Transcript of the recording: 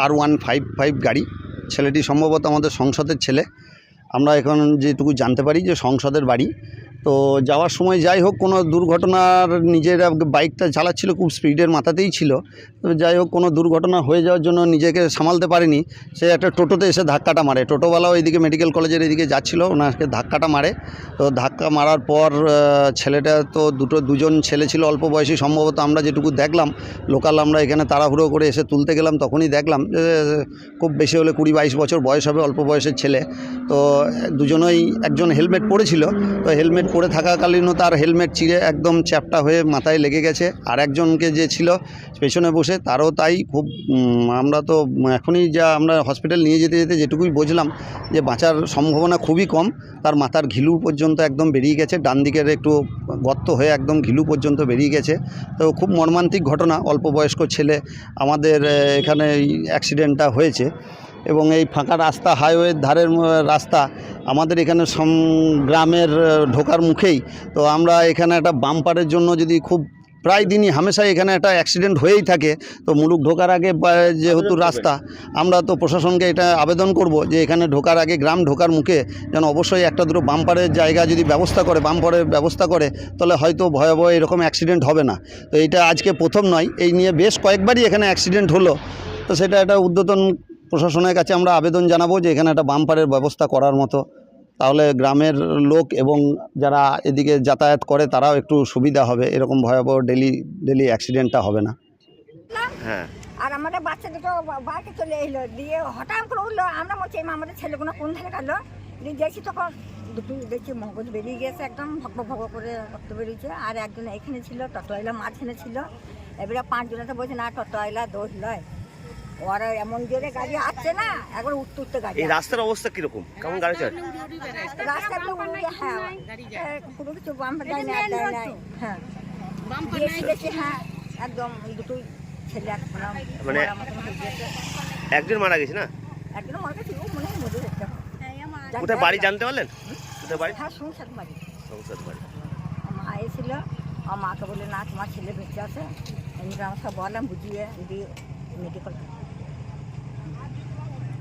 R155 গাড়ি। ছেলেটি সম্ভবত আমাদের সংসদের ছেলে। আমরা এখন যেটুকু জানতে পারি যে সংসদের বাড়ি। তো যাওয়ার সময় যাই হোক কোনো দুর্ঘটনার, নিজের বাইকটা চালাচ্ছিল খুব স্পিডের মাথাতেই ছিল, তো যাই হোক কোনো দুর্ঘটনা হয়ে যাওয়ার জন্য নিজেকে সামালতে পারেনি, সে একটা টোটোতে এসে ধাক্কাটা মারে। টোটোওয়ালাও এইদিকে মেডিকেল কলেজের এদিকে যাচ্ছিল, ওনাকে ধাক্কাটা মারে। তো ধাক্কা মারার পর ছেলেটা তো দুজন ছেলে ছিল অল্প বয়সী সম্ভবত, আমরা যেটুকু দেখলাম লোকাল, আমরা এখানে তাড়াহুড়ো করে এসে তুলতে গেলাম, তখনই দেখলাম যে খুব বেশি হলে 20-22 বছর বয়স হবে, অল্প বয়সের ছেলে। তো দুজনেই, একজন হেলমেট পরেছিল, তো হেলমেট পরে থাকাকালীনও তার হেলমেট চিরে একদম চ্যাপটা হয়ে মাথায় লেগে গেছে। আর একজনকে যে ছিল পেছনে বসে তারও তাই। খুব আমরা তো এখনই যা আমরা হসপিটাল নিয়ে যেতে যেতে যেটুকুই বুঝলাম যে বাঁচার সম্ভাবনা খুবই কম। তার মাথার ঘিলু পর্যন্ত একদম বেরিয়ে গেছে, ডান দিকের একটু গর্ত হয়ে একদম ঘিলু পর্যন্ত বেরিয়ে গেছে। তো খুব মর্মান্তিক ঘটনা, অল্প বয়স্ক ছেলে। আমাদের এখানে এই অ্যাক্সিডেন্টটা হয়েছে এবং এই ফাঁকা রাস্তা, হাইওয়ের ধারের রাস্তা, আমাদের এখানে গ্রামের ঢোকার মুখেই। তো আমরা এখানে একটা বাম্পারের জন্য যদি খুব প্রায় দিনই হামেশাই এখানে একটা অ্যাক্সিডেন্ট হয়েই থাকে। তো মুলুক ঢোকার আগে যেহেতু রাস্তা, আমরা তো প্রশাসনকে এটা আবেদন করব যে এখানে ঢোকার আগে, গ্রাম ঢোকার মুখে যেন অবশ্যই একটা দুটো বাম্পারের জায়গা যদি ব্যবস্থা করে, বাম্পারের ব্যবস্থা করে, তাহলে হয়তো ভয়াবহ এরকম অ্যাক্সিডেন্ট হবে না। তো এইটা আজকে প্রথম নয়, এই নিয়ে বেশ কয়েকবারই এখানে অ্যাক্সিডেন্ট হলো। তো সেটা একটা ঊর্ধ্বতন প্রশাসনের কাছে আমরা আবেদন জানাবো যে এখানে একটা বাম্পারের ব্যবস্থা করার মতো, তাহলে গ্রামের লোক এবং যারা এদিকে যাতায়াত করে তারাও একটু সুবিধা হবে, এরকম ভয়াবহ ডেলি অ্যাক্সিডেন্টটা হবে না। হ্যাঁ, আর আমাদের বাচ্চা দুটো বাইকে চলে এলো, দিয়ে হঠাৎ করে উঠলো। আমরা বলছি আমাদের ছেলেগুলো কোন ধারে কাটলো, দিয়ে দেখছি তখন দুটো দেখছি মগজ বেরিয়ে গেছে, একদম ভক ভক করে রক্ত বেরিয়েছে। আর একজন এখানে ছিল, টোটোওয়ালা মাঝখানে ছিল। এবারে 5 জনেতে বলছে না টোটোওয়ালা দোষ নয়, ওরা এমন জোরে গাড়ি আসছে না, একবার উঠতে উঠতে গাড়ি। এই রাস্তার অবস্থা কিরকম, কেমন গাড়ি চলে? রাস্তাগুলো হ্যাঁ কোনো কিছু বাম্প যায় না, হ্যাঁ দেখছি হ্যাঁ একদম দুটোই ছেলে মানে একজন মারা গেছে না? একদম মারা গেছে, মনে হয় মরে যাচ্ছে। কোথায় বাড়ি জানতে পারলেন? কোথায় বাড়ি? হ্যাঁ সংসার বাড়ি। সংসার বাড়ি। মা এসেছিল, আমার মাকে বলে না তোমার ছেলে বেঁচে আছে, এমনি আমার সব বললাম, বুঝিয়ে দিয়ে মেডিকেল